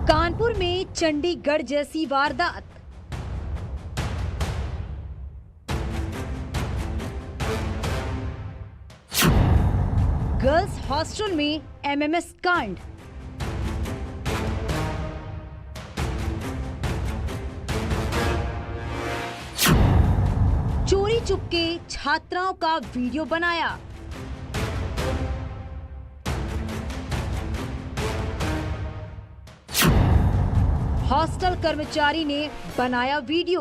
कानपुर में चंडीगढ़ जैसी वारदात। गर्ल्स हॉस्टल में एमएमएस कांड। चोरी चुपके छात्राओं का वीडियो बनाया। हॉस्टल कर्मचारी ने बनाया वीडियो।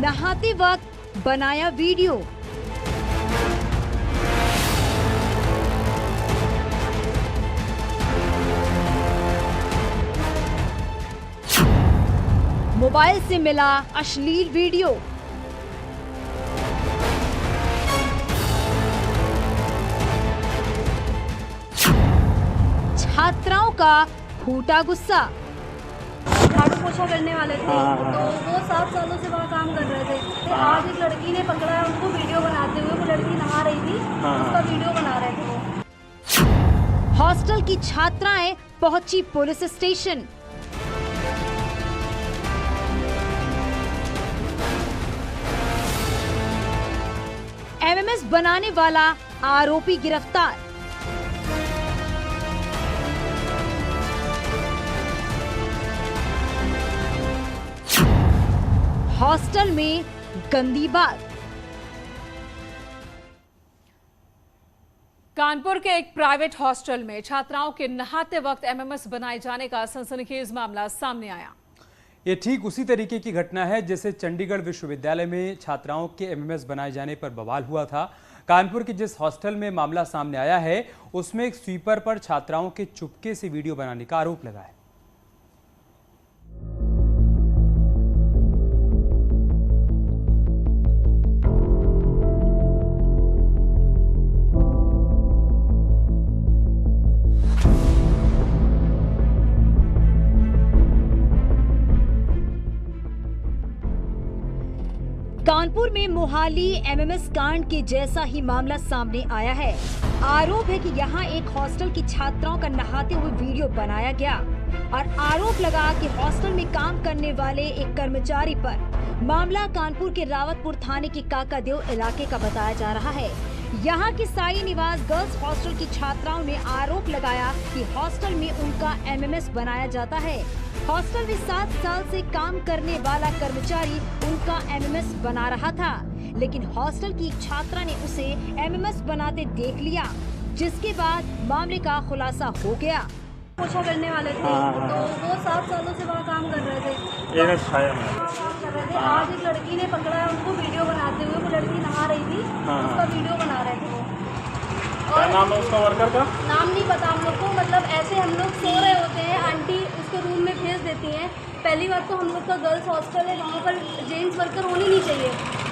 नहाते वक्त बनाया वीडियो। मोबाइल से मिला अश्लील वीडियो। छात्राओं का फूटा गुस्सा। झाड़ू पोछा करने वाले थे तो वो 7 सालों से वहाँ काम कर रहे थे। तो आज एक लड़की ने पकड़ा है उनको वीडियो बनाते हुए। वो लड़की नहा रही थी, उसका वीडियो बना रहे थे वो। हॉस्टल की छात्राएं पहुंची पुलिस स्टेशन। एमएमएस बनाने वाला आरोपी गिरफ्तार। हॉस्टल में गंदी बात। कानपुर के एक प्राइवेट हॉस्टल में छात्राओं के नहाते वक्त एमएमएस बनाए जाने का सनसनीखेज मामला सामने आया। ये ठीक उसी तरीके की घटना है जैसे चंडीगढ़ विश्वविद्यालय में छात्राओं के एमएमएस बनाए जाने पर बवाल हुआ था। कानपुर के जिस हॉस्टल में मामला सामने आया है उसमें एक स्वीपर पर छात्राओं के चुपके से वीडियो बनाने का आरोप लगा है। कानपुर में मोहाली एमएमएस कांड के जैसा ही मामला सामने आया है। आरोप है कि यहां एक हॉस्टल की छात्राओं का नहाते हुए वीडियो बनाया गया और आरोप लगा कि हॉस्टल में काम करने वाले एक कर्मचारी पर। मामला कानपुर के रावतपुर थाने के काकादेव इलाके का बताया जा रहा है। यहां की साई निवास गर्ल्स हॉस्टल की छात्राओं ने आरोप लगाया कि हॉस्टल में उनका एमएमएस बनाया जाता है। हॉस्टल में 7 साल से काम करने वाला कर्मचारी उनका एमएमएस बना रहा था, लेकिन हॉस्टल की एक छात्रा ने उसे एमएमएस बनाते देख लिया, जिसके बाद मामले का खुलासा हो गया। पोछा करने वाले थे तो वो 7 सालों से वहाँ काम कर रहे थे। आज एक लड़की ने पकड़ा है उनको वीडियो बनाते हुए। वो लड़की नहा रही थी, उसका वीडियो बना रहे थे वो। क्या नाम है उसका वर्कर का? नाम नहीं पता हम लोग को। मतलब ऐसे हम लोग सो रहे होते हैं, आंटी उसको रूम में भेज देती हैं। पहली बात तो हम लोग का गर्ल्स हॉस्टल है, वहाँ पर जेंट्स वर्कर होनी नहीं चाहिए।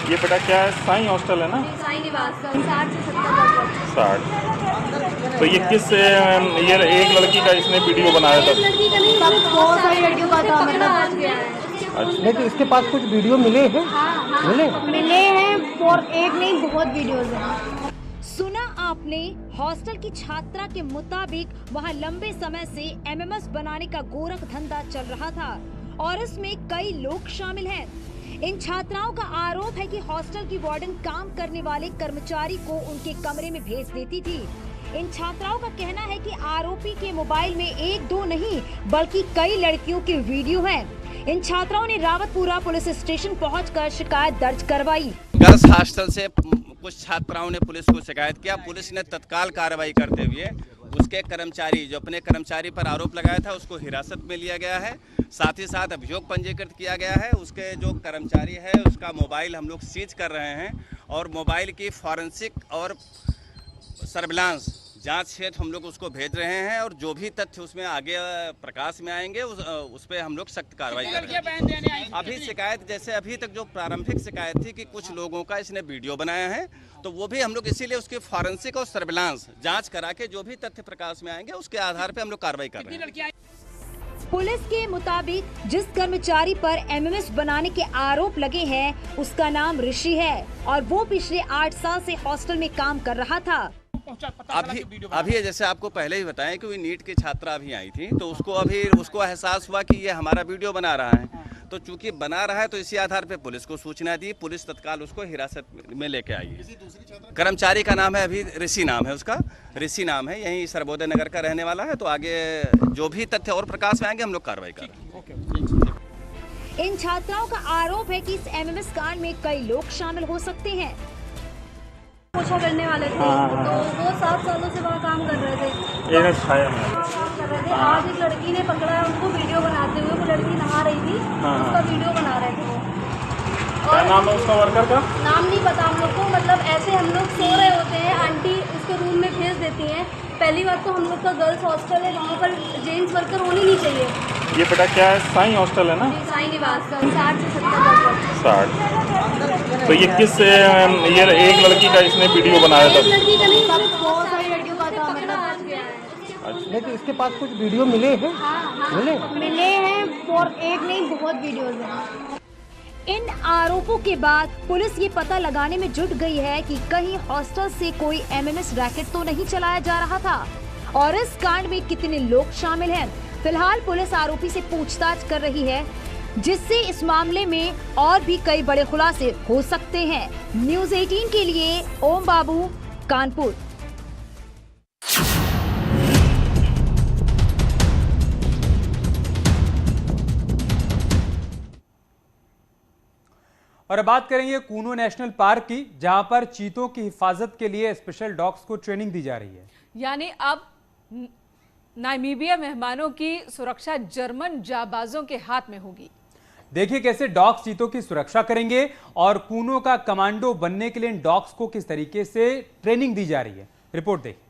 ये बेटा क्या है? साई हॉस्टल है ना? साई निवास का 60 से 70 60। तो ये किस ये एक लड़की का इसने वीडियो बनाया था? लड़की का नहीं, बहुत सारी लड़कियों का था। मतलब आज गया है। नहीं तो इसके पास कुछ वीडियो मिले हैं? मिले हैं और एक नहीं, बहुत वीडियोज हैं। सुना आपने, हॉस्टल की छात्रा के मुताबिक वहां लंबे समय से एमएमएस बनाने का गोरख धंधा चल रहा था और इसमें कई लोग शामिल हैं। इन छात्राओं का आरोप है कि हॉस्टल की वार्डन काम करने वाले कर्मचारी को उनके कमरे में भेज देती थी। इन छात्राओं का कहना है कि आरोपी के मोबाइल में 1-2 नहीं बल्कि कई लड़कियों के वीडियो हैं। इन छात्राओं ने रावतपुरा पुलिस स्टेशन पहुंचकर शिकायत दर्ज करवाई। गर्ल्स हॉस्टल से कुछ छात्राओं ने पुलिस को शिकायत किया। पुलिस ने तत्काल कार्रवाई करते हुए उसके कर्मचारी, जो अपने कर्मचारी पर आरोप लगाया था, उसको हिरासत में लिया गया है। साथ ही साथ अभियोग पंजीकृत किया गया है। उसके जो कर्मचारी है उसका मोबाइल हम लोग सीज कर रहे हैं और मोबाइल की फॉरेंसिक और सर्विलांस जांच हेतु हम लोग उसको भेज रहे हैं और जो भी तथ्य उसमें आगे प्रकाश में आएंगे उस पर हम लोग सख्त कार्रवाई कर रहे हैं। अभी शिकायत जैसे अभी तक जो प्रारंभिक शिकायत थी कि कुछ लोगों का इसने वीडियो बनाया है, तो वो भी हम लोग इसीलिए उसकी फॉरेंसिक और सर्विलांस जांच करा के जो भी तथ्य प्रकाश में आएंगे उसके आधार पर हम लोग कार्रवाई कर रहे हैं। पुलिस के मुताबिक जिस कर्मचारी पर एमएमएस बनाने के आरोप लगे हैं उसका नाम ऋषि है और वो पिछले 8 साल से हॉस्टल में काम कर रहा था। अभी जैसे आपको पहले ही बताएं कि नीट की छात्रा अभी आई थी, तो उसको एहसास हुआ कि ये हमारा वीडियो बना रहा है, तो चूंकि बना रहा है तो इसी आधार पे पुलिस को सूचना दी। पुलिस तत्काल उसको हिरासत में लेके आई है। कर्मचारी का नाम है अभी ऋषि नाम है, उसका ऋषि नाम है, यहीं सर्वोदय नगर का रहने वाला है। तो आगे जो भी तथ्य और प्रकाश में आएंगे हम लोग कार्रवाई करेंगे। इन छात्राओं का आरोप है कि इस एमएमएस कांड में कई लोग शामिल हो सकते हैं। पोछा करने वाले थे, तो वो 7 सालों से वहाँ काम कर रहे थे। काम कर रहे थे। आज एक लड़की ने पकड़ा है उनको वीडियो बनाते हुए। वो लड़की नहा रही थी, उसका वीडियो बना रहे थे वो। क्या नाम है उसका वर्कर का? नाम नहीं पता हम लोग को। मतलब ऐसे हम लोग सो रहे होते हैं, आंटी उसको रूम में भेज देती हैं। पहली बात तो हम लोग का गर्ल्स हॉस्टल है, वहाँ पर जेंट्स वर्कर होने नहीं चाहिए। ये बेटा क्या है? साई हॉस्टल है ना? साई निवास का 60 से 70। 60। तो ये किस ये एक लड़की का इसने वीडियो बनाया था? लड़की का नहीं, बहुत सारी लड़कियों का था। मतलब आज गया है। लेकिन इसके पास कुछ वीडियो मिले हैं? मिले हैं और एक नहीं, बहुत वीडियोज हैं। इन आरोपों के बाद पुलिस ये पता लगाने में जुट गई है कि कहीं हॉस्टल से कोई एमएमएस रैकेट तो नहीं चलाया जा रहा था और इस कांड में कितने लोग शामिल हैं। फिलहाल पुलिस आरोपी से पूछताछ कर रही है, जिससे इस मामले में और भी कई बड़े खुलासे हो सकते हैं। न्यूज़ 18 के लिए ओम बाबू, कानपुर। और अब बात करेंगे कूनो नेशनल पार्क की, जहां पर चीतों की हिफाजत के लिए स्पेशल डॉग्स को ट्रेनिंग दी जा रही है। यानी अब नामीबिया मेहमानों की सुरक्षा जर्मन जाबाजों के हाथ में होगी। देखिए कैसे डॉग्स चीतों की सुरक्षा करेंगे और कूनो का कमांडो बनने के लिए इन डॉग्स को किस तरीके से ट्रेनिंग दी जा रही है। रिपोर्ट देखिए।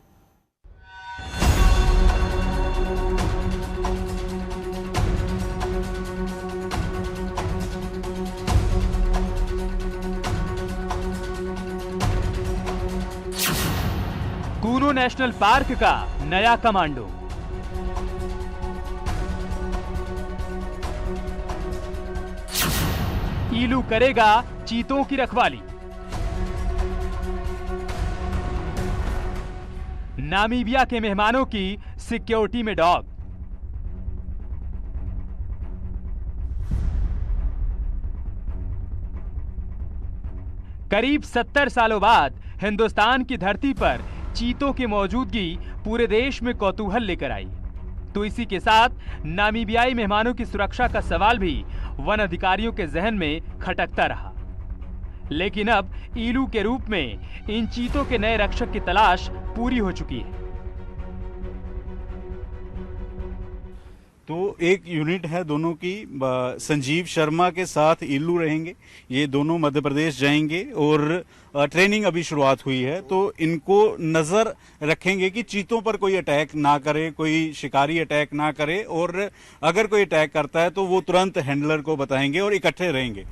कूनो नेशनल पार्क का नया कमांडो। ईलू करेगा चीतों की रखवाली। नामीबिया के मेहमानों की सिक्योरिटी में डॉग। करीब 70 सालों बाद हिंदुस्तान की धरती पर चीतों की मौजूदगी पूरे देश में कौतूहल लेकर आई। तो इसी के साथ नामीबियाई मेहमानों की सुरक्षा का सवाल भी वन अधिकारियों के जहन में खटकता रहा। लेकिन अब ईलू के रूप में इन चीतों के नए रक्षक की तलाश पूरी हो चुकी है। तो एक यूनिट है दोनों की, संजीव शर्मा के साथ ईलू रहेंगे। ये दोनों मध्य प्रदेश जाएंगे और ट्रेनिंग अभी शुरुआत हुई है, तो इनको नजर रखेंगे कि चीतों पर कोई अटैक ना करे, कोई शिकारी अटैक ना करे, और अगर कोई अटैक करता है तो वो तुरंत हैंडलर को बताएंगे और इकट्ठे रहेंगे।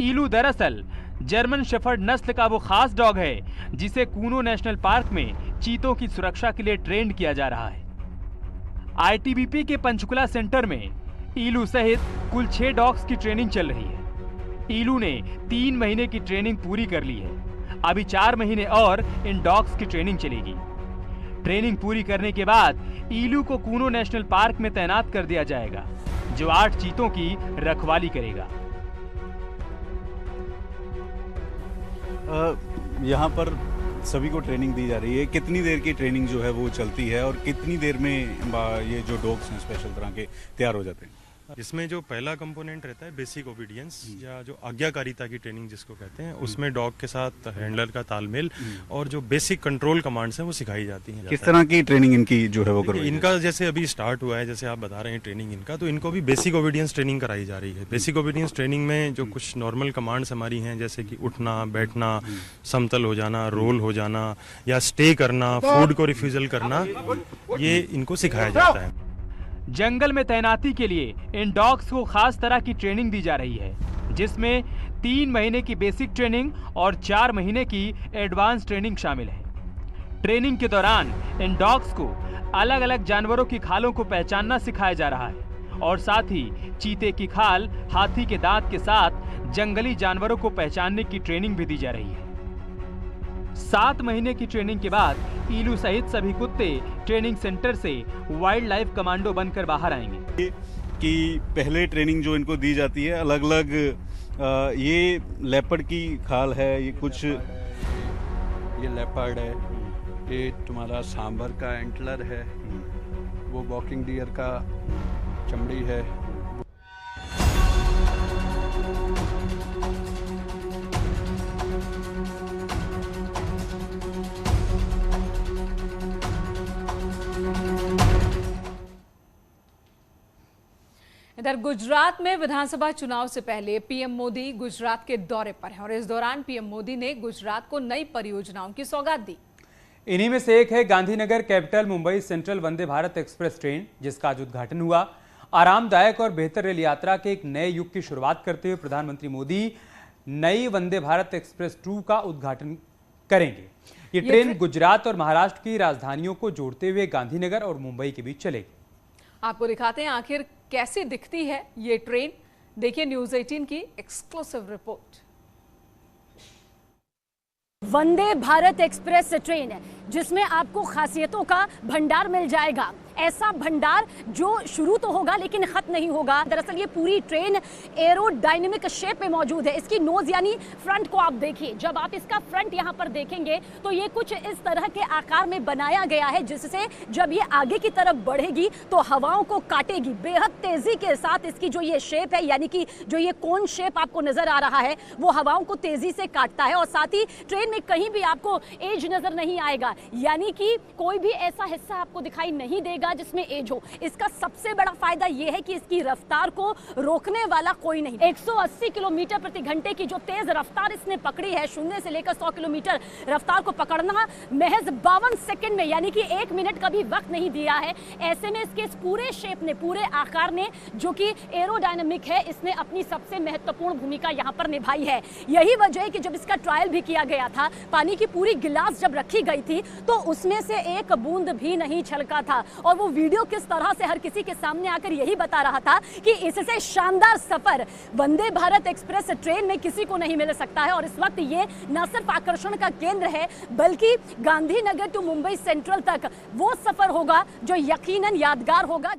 ईलू दरअसल जर्मन शेफर्ड नस्ल का वो खास डॉग है जिसे कूनो नेशनल पार्क में चीतों की सुरक्षा के लिए ट्रेंड किया जा रहा है। आईटीबीपी के पंचकुला सेंटर में ईलू सहित कुल 6 डॉग्स की ट्रेनिंग चल रही है। ईलू ने 3 महीने की ट्रेनिंग पूरी कर ली है। अभी 4 महीने और इन डॉग्स की ट्रेनिंग चलेगी। ट्रेनिंग पूरी करने के बाद ईलू को कूनो नेशनल पार्क में तैनात कर दिया जाएगा, जो 8 चीतों की रखवाली करेगा। यहाँ पर सभी को ट्रेनिंग दी जा रही है। कितनी देर की ट्रेनिंग जो है वो चलती है और कितनी देर में ये जो डॉग्स हैं स्पेशल तरह के तैयार हो जाते हैं? इसमें जो पहला कंपोनेंट रहता है बेसिक ओबीडियंस या जो आज्ञाकारिता की ट्रेनिंग जिसको कहते हैं, उसमें डॉग के साथ हैंडलर का तालमेल और जो बेसिक कंट्रोल कमांड्स हैं वो सिखाई जाती हैं। किस तरह की ट्रेनिंग इनकी जो है वो करवाई? इनका जैसे अभी स्टार्ट हुआ है, जैसे आप बता रहे हैं ट्रेनिंग इनका, तो इनको भी बेसिक ओबीडियंस ट्रेनिंग कराई जा रही है। बेसिक ओबीडियंस ट्रेनिंग में जो कुछ नॉर्मल कमांड्स हमारी हैं, जैसे कि उठना, बैठना, समतल हो जाना, रोल हो जाना या स्टे करना, फूड को रिफ्यूजल करना, ये इनको सिखाया जाता है। जंगल में तैनाती के लिए इन डॉग्स को खास तरह की ट्रेनिंग दी जा रही है, जिसमें 3 महीने की बेसिक ट्रेनिंग और 4 महीने की एडवांस ट्रेनिंग शामिल है। ट्रेनिंग के दौरान इन डॉग्स को अलग अलग जानवरों की खालों को पहचानना सिखाया जा रहा है और साथ ही चीते की खाल, हाथी के दांत के साथ जंगली जानवरों को पहचानने की ट्रेनिंग भी दी जा रही है। 7 महीने की ट्रेनिंग के बाद ईलू सहित सभी कुत्ते ट्रेनिंग सेंटर से वाइल्ड लाइफ कमांडो बनकर बाहर आएंगे। कि पहले ट्रेनिंग जो इनको दी जाती है अलग अलग, ये लेपर्ड की खाल है, ये कुछ ये लेपर्ड है, ये तुम्हारा सांबर का एंटलर है, वो वॉकिंग डियर का चमड़ी है। इधर गुजरात में विधानसभा चुनाव से पहले पीएम मोदी गुजरात के दौरे पर हैं और इस दौरान पीएम मोदी ने गुजरात को नई परियोजनाओं की सौगात दी। इन्हीं में से एक है Gandhinagar capital Mumbai central Vande Bharat express train, जिसका आज उद्घाटन हुआ। आरामदायक और बेहतर रेल यात्रा के एक नए युग की शुरुआत करते हुए प्रधानमंत्री मोदी नई वंदे भारत एक्सप्रेस 2 का उद्घाटन करेंगे। ये ट्रेन गुजरात और महाराष्ट्र की राजधानियों को जोड़ते हुए गांधीनगर और मुंबई के बीच चलेगी। आपको दिखाते हैं आखिर कैसी दिखती है ये ट्रेन। देखिए न्यूज़ 18 की exclusive report. Vande Bharat express train जिसमें आपको खासियतों का भंडार मिल जाएगा, ऐसा भंडार जो शुरू तो होगा लेकिन खत्म नहीं होगा। दरअसल ये पूरी ट्रेन एरोडायनेमिक शेप में मौजूद है। इसकी नोज यानी फ्रंट को आप देखिए, जब आप इसका फ्रंट यहाँ पर देखेंगे तो ये कुछ इस तरह के आकार में बनाया गया है, जिससे जब ये आगे की तरफ बढ़ेगी तो हवाओं को काटेगी। बेहद तेजी के साथ इसकी जो ये शेप है, यानी कि जो ये कोन शेप आपको नजर आ रहा है, वो हवाओं को तेजी से काटता है और साथ ही ट्रेन में कहीं भी आपको एज नजर नहीं आएगा, यानी कि कोई भी ऐसा हिस्सा आपको दिखाई नहीं देगा जिसमें एज हो। इसका सबसे बड़ा फायदा यह है कि इसकी रफ्तार को रोकने वाला कोई नहीं। 180 किलोमीटर प्रति घंटे की जो तेज रफ्तार इसने पकड़ी है, 0 से लेकर 100 किलोमीटर रफ्तार को पकड़ना महज 52 सेकंड में, यानी कि 1 मिनट का भी वक्त नहीं दिया है। ऐसे में इसके इस पूरे शेप ने, पूरे आकार ने, जो कि एरोडायनामिक है, इसने अपनी सबसे महत्वपूर्ण भूमिका यहाँ पर निभाई है। यही वजह है कि जब इसका ट्रायल भी किया गया था, पानी की पूरी गिलास जब रखी गई थी तो उसमें से एक बूंद भी नहीं छलका था और वो वीडियो किस तरह से हर किसी के सामने आकर यही बता रहा था कि इससे शानदार सफर वंदे भारत एक्सप्रेस ट्रेन में किसी को नहीं मिल सकता है। और इस वक्त ये न सिर्फ आकर्षण का केंद्र है, बल्कि गांधीनगर टू मुंबई सेंट्रल तक वो सफर होगा जो यकीनन यादगार होगा।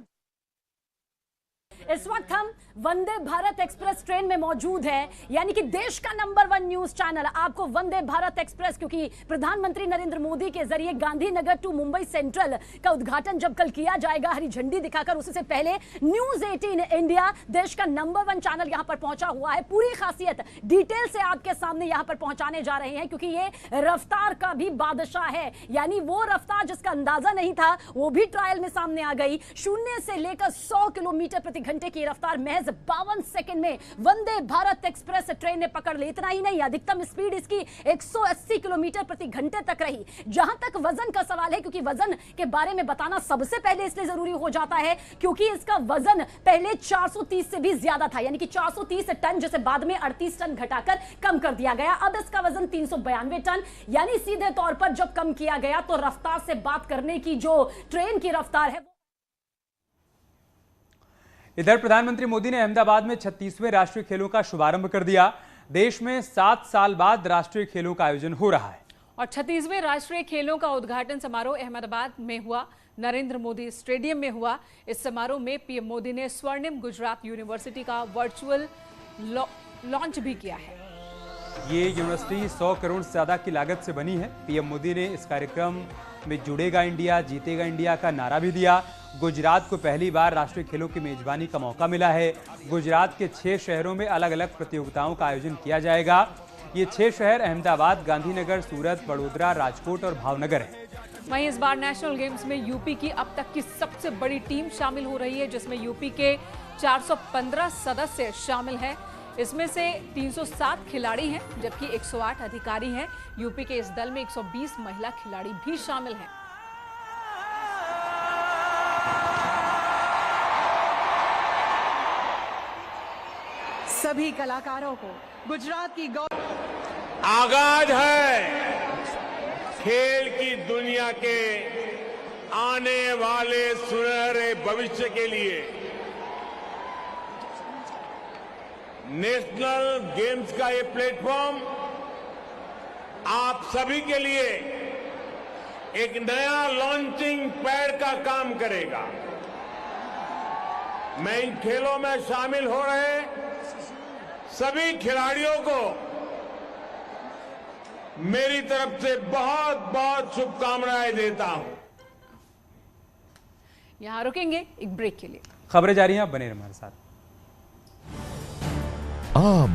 इस वक्त हम वंदे भारत एक्सप्रेस ट्रेन में मौजूद है, यानी कि देश का नंबर 1 न्यूज चैनल आपको वंदे भारत एक्सप्रेस, क्योंकि प्रधानमंत्री नरेंद्र मोदी के जरिए गांधीनगर टू मुंबई सेंट्रल का उद्घाटन जब कल किया जाएगा हरी झंडी दिखाकर, उससे पहले न्यूज 18 इंडिया देश का नंबर 1 चैनल यहां पर पहुंचा हुआ है। पूरी खासियत डिटेल से आपके सामने यहां पर पहुंचाने जा रहे हैं, क्योंकि ये रफ्तार का भी बादशाह है, यानी वो रफ्तार जिसका अंदाजा नहीं था वो भी ट्रायल में सामने आ गई। 0 से लेकर 100 किलोमीटर प्रति घंटे की रफ्तार महज 52 सेकंड में वंदे भारत एक्सप्रेस ट्रेन ने पकड़ ली। इतना ही नहीं, अधिकतम स्पीड इसकी 180 किलोमीटर प्रति घंटे तक रही। जहां तक वजन का सवाल है, क्योंकि वजन के बारे में बताना सबसे पहले इसलिए जरूरी हो जाता है क्योंकि इसका वजन पहले 430 से भी ज्यादा था, यानी कि 430 टन, जिसे बाद में 38 टन घटाकर कम कर दिया गया। अब इसका वजन 392 टन, यानी सीधे तौर पर जब कम किया गया तो रफ्तार से बात करने की जो ट्रेन की रफ्तार है। इधर प्रधानमंत्री मोदी ने अहमदाबाद में 36वें राष्ट्रीय खेलों का शुभारंभ कर दिया। देश में 7 साल बाद राष्ट्रीय खेलों का आयोजन हो रहा है और 36वें राष्ट्रीय खेलों का उद्घाटन समारोह अहमदाबाद में हुआ, नरेंद्र मोदी स्टेडियम में हुआ। इस समारोह में पीएम मोदी ने स्वर्णिम गुजरात यूनिवर्सिटी का वर्चुअल लॉन्च भी किया है। ये यूनिवर्सिटी 100 करोड़ से ज्यादा की लागत से बनी है। पीएम मोदी ने इस कार्यक्रम में जुड़ेगा इंडिया, जीतेगा इंडिया का नारा भी दिया। गुजरात को पहली बार राष्ट्रीय खेलों की मेजबानी का मौका मिला है। गुजरात के 6 शहरों में अलग अलग प्रतियोगिताओं का आयोजन किया जाएगा। ये 6 शहर अहमदाबाद, गांधीनगर, सूरत, बड़ोदरा, राजकोट और भावनगर है। वहीं इस बार नेशनल गेम्स में यूपी की अब तक की सबसे बड़ी टीम शामिल हो रही है, जिसमें यूपी के 415 सदस्य शामिल हैं। इसमें से 307 खिलाड़ी हैं, जबकि 108 अधिकारी हैं। यूपी के इस दल में 120 महिला खिलाड़ी भी शामिल हैं। सभी कलाकारों को गुजरात की आगाज है खेल की दुनिया के आने वाले सुनहरे भविष्य के लिए। नेशनल गेम्स का ये प्लेटफॉर्म आप सभी के लिए एक नया लॉन्चिंग पैड का काम करेगा। मैं इन खेलों में शामिल हो रहे सभी खिलाड़ियों को मेरी तरफ से बहुत बहुत शुभकामनाएं देता हूं। यहां रुकेंगे एक ब्रेक के लिए। खबरें जारी हैं, आप बने रहिए हमारे साथ। आप